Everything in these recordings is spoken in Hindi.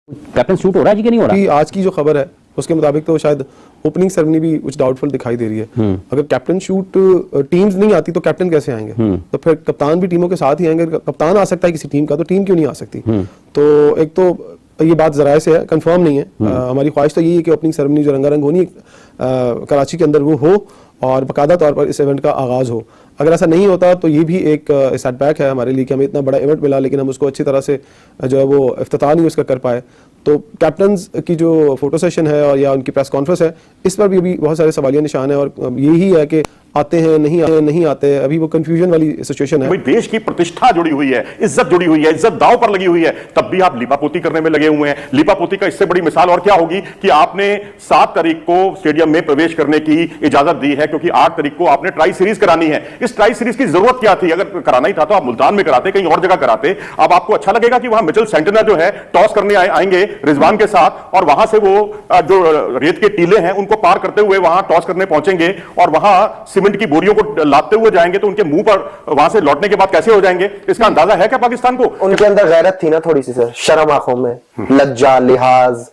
कैप्टन शूट हो रहा है जी कि नहीं हो रहा? आज की जो खबर है उसके मुताबिक तो शायद ओपनिंग सेरेमनी भी कुछ डाउटफुल दिखाई दे रही है। अगर कैप्टन शूट टीम्स नहीं आती तो कैप्टन कैसे आएंगे? तो फिर कप्तान भी टीमों के साथ ही आएंगे। कप्तान आ सकता है किसी टीम का, तो टीम क्यों नहीं आ सकती? तो एक तो ये बात जराए से है, कंफर्म नहीं है। हमारी ख्वाहिश तो यही है कि ओपनिंग सेरेमनी जो रंगारंग होनी कराची के अंदर वो हो और बाकायदा तौर पर इस इवेंट का आगाज़ हो। अगर ऐसा नहीं होता तो ये भी एक सेटबैक है हमारे लिए कि हमें इतना बड़ा इवेंट मिला लेकिन हम उसको अच्छी तरह से जो है वो इफ्तिताह नहीं उसका कर पाए। तो कैप्टन्स की जो फोटो सेशन है और या उनकी प्रेस कॉन्फ्रेंस है, इस पर भी बहुत सारे सवालिया निशान है और यही है कि आते हैं नहीं आते, अभी वो कंफ्यूजन वाली सिचुएशन है। देश की प्रतिष्ठा जुड़ी हुई है, इज्जत जुड़ी हुई है, इज्जत दांव पर लगी हुई है, तब भी आप लिपापोती करने में लगे हुए हैं। लिपापोती का इससे बड़ी मिसाल और क्या होगी कि आपने 7 तारीख को स्टेडियम में प्रवेश करने की इजाजत दी है क्योंकि 8 तारीख को आपने ट्राई सीरीज करानी है। इस ट्राई सीरीज की जरूरत क्या थी? अगर कराना ही था तो आप मुल्तान में कराते, कहीं और जगह कराते। अब आपको अच्छा लगेगा कि वहां मिचेल सेंटनर जो है टॉस करने आएंगे रिजवान के साथ और वहां से वो जो रेत के टीले हैं उनको पार करते हुए वहां टॉस करने पहुंचेंगे और वहां सीमेंट की बोरियों को लाते हुए जाएंगे तो उनके मुंह पर वहां से लौटने के बाद कैसे हो जाएंगे? इसका अंदाजा है क्या पाकिस्तान को? उनके अंदर गैरत थी ना थोड़ी सी सर, शर्म आंखों में, लज्जा, लिहाज,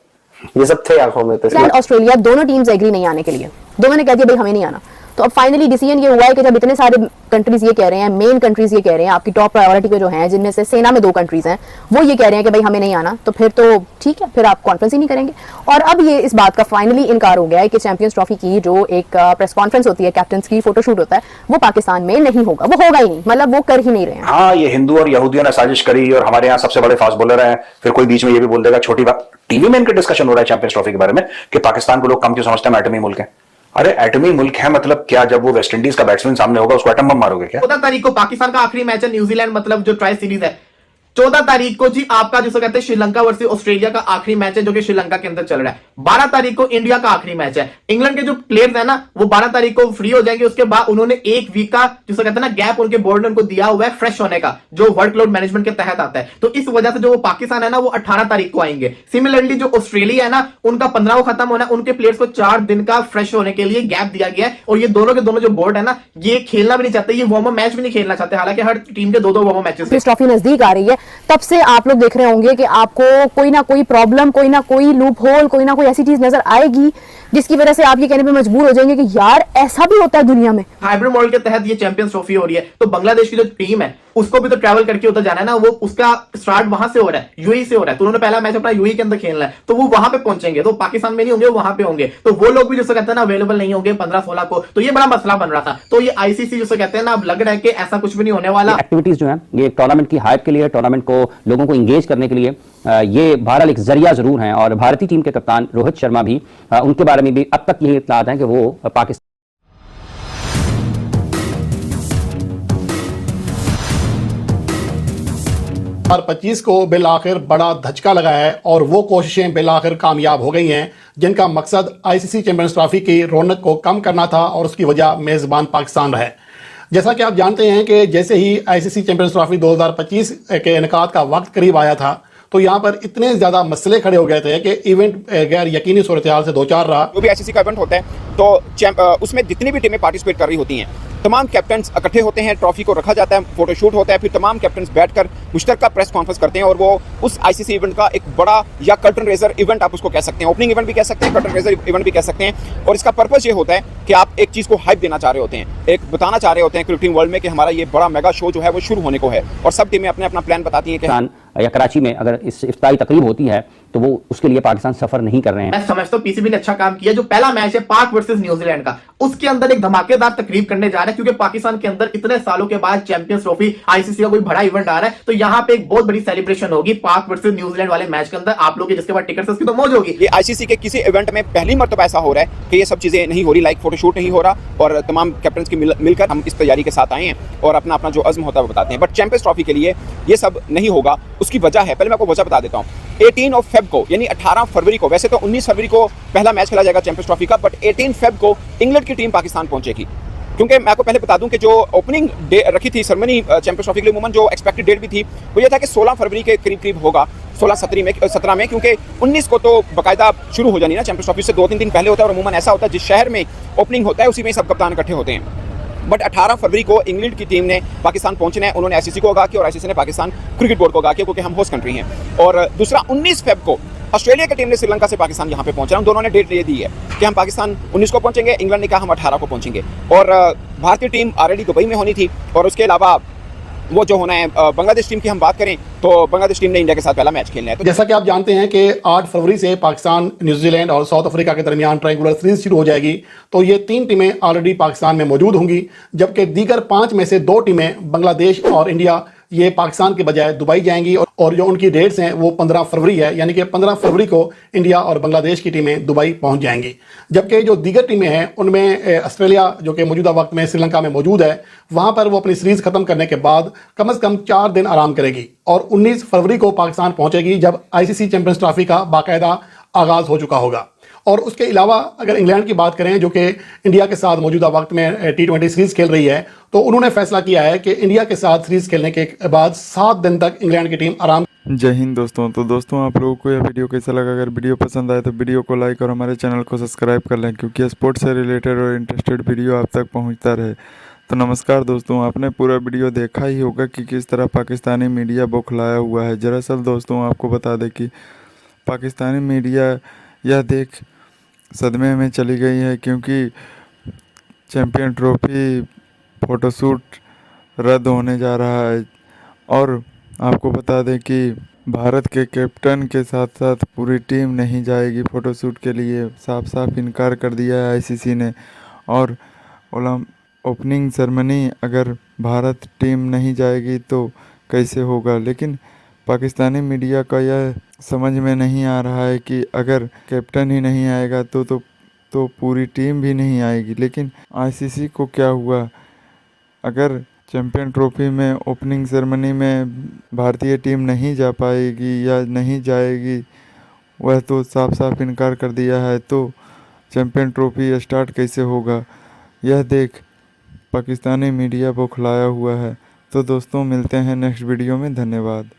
ये सब थे आंखों में। तो ऑस्ट्रेलिया दोनों टीम्स एग्री नहीं आने के लिए, दोनों ने कह दिया भाई हमें नहीं आना। तो अब फाइनली डिसीजन ये हुआ है कि जब इतने सारे कंट्रीज ये कह रहे हैं, मेन कंट्रीज ये कह रहे हैं, आपकी टॉप प्रायोरिटी पे जो हैं जिनमें से सेना में 2 कंट्रीज हैं, वो ये कह रहे हैं कि भाई हमें नहीं आना, तो फिर तो ठीक है, फिर आप कॉन्फ्रेंस ही नहीं करेंगे। और अब ये इस बात का फाइनली इनकार हो गया है कि चैंपियंस ट्रॉफी की जो एक प्रेस कॉन्फ्रेंस होती है, कैप्टन्स की फोटोशूट होता है, वो पाकिस्तान में नहीं होगा, वो होगा ही नहीं, मतलब वो कर ही नहीं रहे हैं। हाँ, ये हिंदू और यहूदियों ने साजिश करी और हमारे यहाँ सबसे बड़े फास्ट बॉलर हैं, फिर कोई बीच में ये भी बोल देगा छोटी बात। टीवी में इनका डिस्कशन हो रहा है चैंपियंस ट्रॉफी के बारे में कि पाकिस्तान को लोग कम क्यों समझते हैं, एटमी मुल्क है। अरे एटमी मुल्क है मतलब क्या? जब वो वेस्ट इंडीज का बैट्समैन सामने होगा उसको एटम बम मारोगे क्या? 14 तारीख को पाकिस्तान का आखिरी मैच है न्यूजीलैंड, मतलब जो ट्राई सीरीज है 14 तारीख को जी आपका जिसको कहते हैं श्रीलंका वर्सेस ऑस्ट्रेलिया का आखिरी मैच है जो कि श्रीलंका के अंदर चल रहा है। 12 तारीख को इंडिया का आखिरी मैच है। इंग्लैंड के जो प्लेयर्स है ना वो 12 तारीख को फ्री हो जाएंगे। उसके बाद उन्होंने 1 वीक का जिसको कहते हैं ना गैप उनके बोर्ड ने उनको दिया हुआ है फ्रेश होने का, जो वर्कलोड मैनेजमेंट के तहत आता है। तो इस वजह से जो वो पाकिस्तान है ना वो 18 तारीख को आएंगे। सिमिलरली जो ऑस्ट्रेलिया है ना उनका 15 को खत्म होना है, उनके प्लेयर्स को 4 दिन का फ्रेश होने के लिए गैप दिया गया है। और ये दोनों के दोनों जो बोर्ड है ना ये खेलना भी नहीं चाहते, ये वार्म अप मैच भी नहीं खेलना चाहते, हालांकि हर टीम के 2-2 वार्म अप मैचेस। इस ट्रॉफी नजदीक आ रही है, तब से आप लोग देख रहे होंगे कि आपको कोई ना कोई प्रॉब्लम, कोई ना कोई लूप होल, कोई ना कोई ऐसी चीज नजर आएगी जिसकी वजह से आप ये कहने पे मजबूर हो जाएंगे कि यार ऐसा भी होता है दुनिया में। हाइब्रिड मॉडल के तहत ये चैंपियंस ट्रॉफी हो रही है, तो बांग्लादेश की जो टीम है उसको भी तो ट्रैवल करके उधर जाना है ना, वो उसका स्टार्ट वहां से हो रहा है, यूएई से हो रहा है। तो उन्होंने पहला मैच अपना यूएई के अंदर खेलना है, तो वो वहां पे पहुंचेंगे, तो पाकिस्तान में नहीं होंगे, वहां पे होंगे। तो वो लोग भी जिसको कहते हैं ना अवेलेबल नहीं होंगे 15-16 को, तो ये बड़ा मसला बन रहा था। तो ये आईसीसी जिसको कहते हैं ना अब लग रहा है कि ऐसा कुछ भी नहीं होने वाला। एक्टिविटीज जो है ये टूर्नामेंट की हाइप के लिए, टूर्नामेंट को लोगों को इंगेज करने के लिए ये बहरहाल एक जरिया जरूर है। और भारतीय टीम के कप्तान रोहित शर्मा भी, उनके बारे में भी अब तक यही इत्तलात है कि वो पाकिस्तान 2025 को बिल आखिर बड़ा धचका लगा है और वो कोशिशें बिल आखिर कामयाब हो गई हैं जिनका मकसद आईसीसी चैंपियंस ट्रॉफी की रौनक को कम करना था और उसकी वजह मेज़बान पाकिस्तान रहा है। जैसा कि आप जानते हैं कि जैसे ही आईसीसी चैंपियंस ट्रॉफी 2025 के इनकाद का वक्त करीब आया था तो यहाँ पर इतने ज़्यादा मसले खड़े हो गए थे कि इवेंट गैर यकीनी सूरत हाल से 2-4 रहा। जो भी आईसीसी का इवेंट होता है तो उसमें जितनी भी टीमें पार्टिसिपेट कर रही होती हैं, तमाम कैप्टन्स इकट्ठे होते हैं, ट्रॉफी को रखा जाता है, फोटोशूट होता है, फिर तमाम कैप्टन्स बैठकर मुश्तरका प्रेस कॉन्फ्रेंस करते हैं और वो उस आईसीसी इवेंट का एक बड़ा या कर्टन रेजर इवेंट आप उसको कह सकते हैं, ओपनिंग इवेंट भी कह सकते हैं, कर्टन रेजर इवेंट भी कह सकते हैं। और इसका पर्पस ये होता है कि आप एक चीज़ को हाइप देना चाह रहे होते हैं, एक बताना चाह रहे होते हैं क्रिकेटिंग वर्ल्ड में कि हमारा ये बड़ा मेगा शो जो है वो शुरू होने को है। और सब टीमें अपने अपना प्लान बताती हैं कि या कराची में अगर इस इफ्तारी तकरीब होती है तो वो उसके लिए पाकिस्तान सफर नहीं कर रहे हैं। मैं समझता हूं पीसीबी ने अच्छा काम किया। जो पहला मैच है पाक वर्सेस न्यूजीलैंड का, उसके अंदर एक धमाकेदार तकरीब करने जा रहा है क्योंकि पाकिस्तान के अंदर इतने सालों के बाद चैंपियंस ट्रॉफी आईसीसी का कोई बड़ा इवेंट आ रहा है, तो यहाँ पे एक बहुत बड़ी सेलिब्रेशन होगी पाक वर्सेस न्यूजीलैंड वाले मैच के अंदर। आप लोग जिसके बाद टिकट उसकी तो मौज होगी। ये आईसीसी के किसी इवेंट में पहली मर्तबा ऐसा हो रहा है कि ये सब चीजें नहीं हो रही, लाइक फोटोशूट नहीं हो रहा और तमाम कैप्टन्स की मिलकर हम इस तैयारी के साथ आए हैं और अपना अपना जो अज़्म होता है वो बताते हैं। बट चैंपियंस ट्रॉफी के लिए ये सब नहीं होगा। उसकी वजह है, पहले मैं आपको वजह बता देता हूँ। 18 फेब को यानी 18 फरवरी को, वैसे तो 19 फरवरी को पहला मैच खेला जाएगा चैंपियंस ट्रॉफी का, बट 18 फेब को इंग्लैंड की टीम पाकिस्तान पहुंचेगी। क्योंकि मैं आपको पहले बता दूं कि जो ओपनिंग डे रखी थी सेरेमनी चैंपियंस ट्रॉफी के लिए, उमूमन जो एक्सपेक्टेड डेट भी थी वो ये था कि 16 फरवरी के करीब होगा, 16-17 में, क्योंकि 19 को तो बाकायदा शुरू हो जानी ना चैंपियंस ट्रॉफी से 2-3 दिन पहले होता है। और उमूमन ऐसा होता है जिस शहर में ओपनिंग होता है उसी में सब कप्तान इकट्ठे होते हैं। बट 18 फरवरी को इंग्लैंड की टीम ने पाकिस्तान पहुंचना है। उन्होंने आईसीसी को आगाह किया और आईसीसी ने पाकिस्तान क्रिकेट बोर्ड को आगाह किया क्योंकि हम होस्ट कंट्री हैं। और दूसरा 19 फेब को ऑस्ट्रेलिया की टीम ने श्रीलंका से पाकिस्तान यहाँ पे पहुंचा, दोनों ने डेट ये दी है कि हम पाकिस्तान 19 को पहुंचेंगे, इंग्लैंड ने कहा हम 18 को पहुंचेंगे। और भारतीय टीम ऑलरेडी दुबई में होनी थी। और उसके अलावा वो जो होना है, बांग्लादेश टीम की हम बात करें तो बांग्लादेश टीम ने इंडिया के साथ पहला मैच खेलना है। तो जैसा कि आप जानते हैं कि 8 फरवरी से पाकिस्तान, न्यूजीलैंड और साउथ अफ्रीका के दरमियान ट्रायंगुलर सीरीज शुरू हो जाएगी। तो ये 3 टीमें ऑलरेडी पाकिस्तान में मौजूद होंगी, जबकि दीगर 5 में से 2 टीमें बांग्लादेश और इंडिया ये पाकिस्तान के बजाय दुबई जाएंगी। और जो उनकी डेट्स हैं वो 15 फरवरी है, यानी कि 15 फरवरी को इंडिया और बांग्लादेश की टीमें दुबई पहुंच जाएंगी। जबकि जो दीगर टीमें हैं उनमें ऑस्ट्रेलिया, जो कि मौजूदा वक्त में श्रीलंका में मौजूद है, वहां पर वो अपनी सीरीज खत्म करने के बाद कम से कम 4 दिन आराम करेगी और 19 फरवरी को पाकिस्तान पहुंचेगी, जब आईसीसी चैंपियंस ट्रॉफी का बाकायदा आगाज हो चुका होगा। और उसके अलावा अगर इंग्लैंड की बात करें, जो कि इंडिया के साथ मौजूदा वक्त में T20 सीरीज खेल रही है, तो उन्होंने फैसला किया है कि इंडिया के साथ सीरीज खेलने के बाद 7 दिन तक इंग्लैंड की टीम आराम। जय हिंद दोस्तों। तो दोस्तों, आप लोगों को यह वीडियो कैसा लगा? अगर वीडियो पसंद आए तो वीडियो को लाइक और हमारे चैनल को सब्सक्राइब कर लें, क्योंकि स्पोर्ट्स से रिलेटेड और इंटरेस्टेड वीडियो आप तक पहुंचता रहे। तो नमस्कार दोस्तों, आपने पूरा वीडियो देखा ही होगा कि किस तरह पाकिस्तानी मीडिया बौखलाया हुआ है। दरअसल दोस्तों, आपको बता दें कि पाकिस्तानी मीडिया यह देख सदमे में चली गई है, क्योंकि चैंपियन ट्रॉफी फ़ोटोशूट रद्द होने जा रहा है। और आपको बता दें कि भारत के कैप्टन के साथ साथ पूरी टीम नहीं जाएगी फ़ोटोशूट के लिए। साफ साफ इनकार कर दिया है आईसीसी ने। और ओपनिंग सेरेमनी अगर भारत टीम नहीं जाएगी तो कैसे होगा? लेकिन पाकिस्तानी मीडिया का यह समझ में नहीं आ रहा है कि अगर कैप्टन ही नहीं आएगा तो पूरी टीम भी नहीं आएगी। लेकिन आईसीसी को क्या हुआ? अगर चैंपियन ट्रॉफी में ओपनिंग सेरेमनी में भारतीय टीम नहीं जा पाएगी या नहीं जाएगी, वह तो साफ साफ इनकार कर दिया है, तो चैंपियन ट्रॉफी स्टार्ट कैसे होगा? यह देख पाकिस्तानी मीडिया बौखलाया हुआ है। तो दोस्तों, मिलते हैं नेक्स्ट वीडियो में। धन्यवाद।